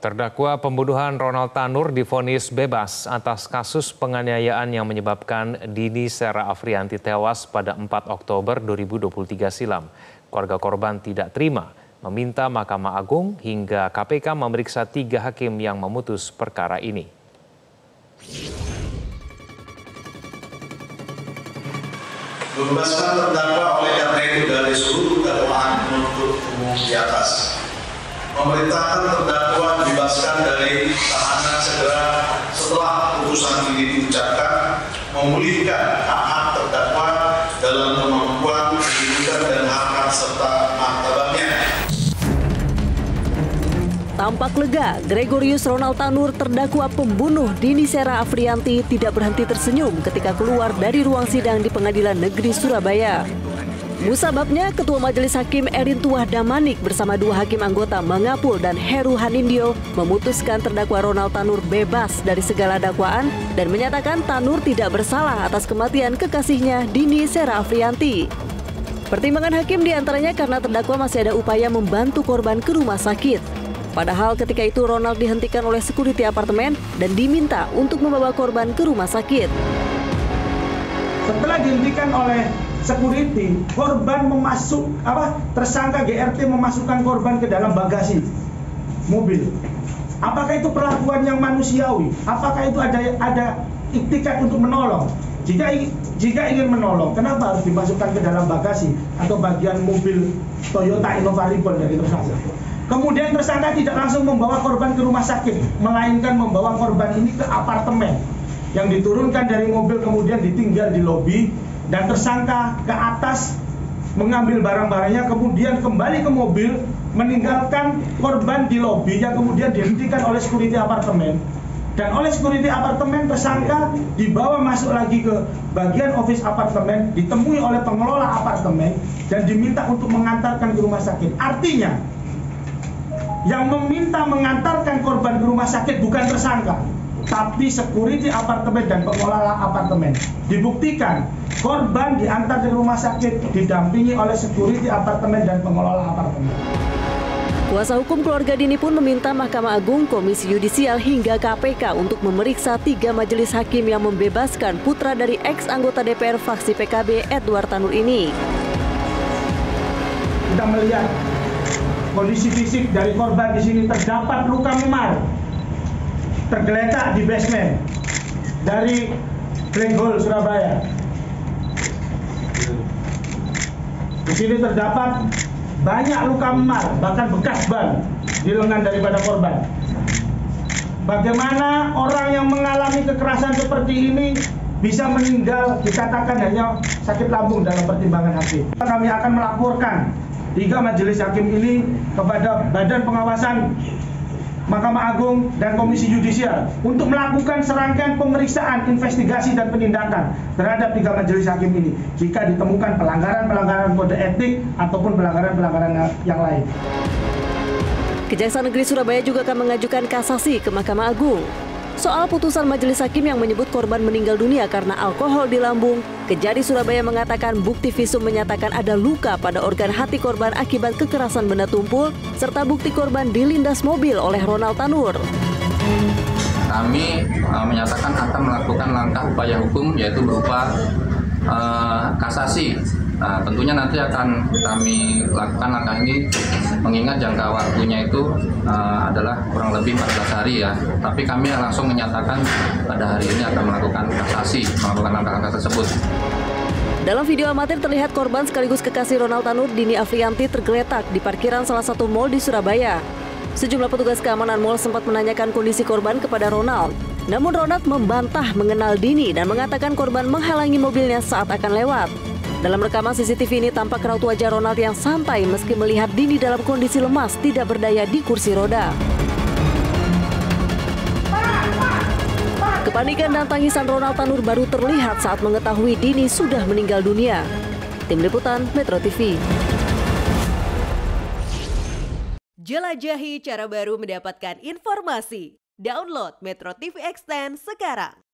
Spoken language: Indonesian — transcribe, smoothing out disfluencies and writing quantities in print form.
Terdakwa pembunuhan Ronald Tanur divonis bebas atas kasus penganiayaan yang menyebabkan Dini Sera Afrianti tewas pada 4 Oktober 2023 silam. Keluarga korban tidak terima, meminta Mahkamah Agung hingga KPK memeriksa 3 hakim yang memutus perkara ini. Membebaskan terdakwa oleh karena itu dari seluruh dakwaan penuntut umum di atas. Memerintahkan terdakwa dibebaskan dari tahanan segera setelah putusan ini diucapkan, memulihkan hak-hak terdakwa dalam kemampuan pendidikan dan hak-hak serta martabatnya. Tampak lega, Gregorius Ronald Tanur, terdakwa pembunuh Dini Sera Afrianti, tidak berhenti tersenyum ketika keluar dari ruang sidang di Pengadilan Negeri Surabaya. Musababnya, Ketua Majelis Hakim Erin Tuah Damanik bersama 2 hakim anggota Mangapul dan Heru Hanindyo memutuskan terdakwa Ronald Tanur bebas dari segala dakwaan dan menyatakan Tanur tidak bersalah atas kematian kekasihnya Dini Sera Afrianti. Pertimbangan hakim diantaranya karena terdakwa masih ada upaya membantu korban ke rumah sakit. Padahal ketika itu Ronald dihentikan oleh security apartemen dan diminta untuk membawa korban ke rumah sakit. Setelah dihentikan oleh security, korban tersangka GRT memasukkan korban ke dalam bagasi mobil. Apakah itu perlakuan yang manusiawi? Apakah itu ada iktikat untuk menolong? Jika ingin menolong, kenapa harus dimasukkan ke dalam bagasi atau bagian mobil Toyota Innova Reborn dari tersangka? Kemudian tersangka tidak langsung membawa korban ke rumah sakit, melainkan membawa korban ini ke apartemen yang diturunkan dari mobil kemudian ditinggal di lobi, dan tersangka ke atas mengambil barang-barangnya kemudian kembali ke mobil meninggalkan korban di lobi yang kemudian dihentikan oleh security apartemen. Dan oleh security apartemen tersangka dibawa masuk lagi ke bagian office apartemen, ditemui oleh pengelola apartemen dan diminta untuk mengantarkan ke rumah sakit. Artinya yang meminta mengantarkan korban ke rumah sakit bukan tersangka, tapi security apartemen dan pengelola apartemen. Dibuktikan korban diantar ke rumah sakit didampingi oleh security apartemen dan pengelola apartemen. Kuasa hukum keluarga Dini pun meminta Mahkamah Agung, Komisi Yudisial hingga KPK untuk memeriksa 3 majelis hakim yang membebaskan putra dari ex-anggota DPR fraksi PKB Edward Tanur ini. Kita melihat kondisi fisik dari korban di sini, terdapat luka memar, tergeletak di basement dari Black Hole Surabaya. Di sini terdapat banyak luka memar, bahkan bekas ban di lengan daripada korban. Bagaimana orang yang mengalami kekerasan seperti ini bisa meninggal dikatakan hanya sakit lambung dalam pertimbangan hakim. Kami akan melaporkan 3 majelis hakim ini kepada Badan Pengawasan Mahkamah Agung dan Komisi Yudisial untuk melakukan serangkaian pemeriksaan, investigasi dan penindakan terhadap 3 majelis hakim ini jika ditemukan pelanggaran-pelanggaran kode etik ataupun pelanggaran-pelanggaran yang lain. Kejaksaan Negeri Surabaya juga akan mengajukan kasasi ke Mahkamah Agung. Soal putusan majelis hakim yang menyebut korban meninggal dunia karena alkohol di lambung, Kejari Surabaya mengatakan bukti visum menyatakan ada luka pada organ hati korban akibat kekerasan benda tumpul, serta bukti korban dilindas mobil oleh Ronald Tanur. Kami menyatakan akan melakukan langkah upaya hukum yaitu berupa kasasi. Nah, tentunya nanti akan kami lakukan langkah ini mengingat jangka waktunya itu adalah kurang lebih 14 hari ya. Tapi kami langsung menyatakan pada hari ini akan melakukan kasasi, melakukan langkah-langkah tersebut. Dalam video amatir terlihat korban sekaligus kekasih Ronald Tanur, Dini Afrianti, tergeletak di parkiran salah satu mal di Surabaya. Sejumlah petugas keamanan mal sempat menanyakan kondisi korban kepada Ronald. Namun Ronald membantah mengenal Dini dan mengatakan korban menghalangi mobilnya saat akan lewat. Dalam rekaman CCTV ini tampak raut wajah Ronald yang santai meski melihat Dini dalam kondisi lemas tidak berdaya di kursi roda. Kepanikan dan tangisan Ronald Tanur baru terlihat saat mengetahui Dini sudah meninggal dunia. Tim Liputan Metro TV. Jelajahi cara baru mendapatkan informasi. Download Metro TV Extend sekarang.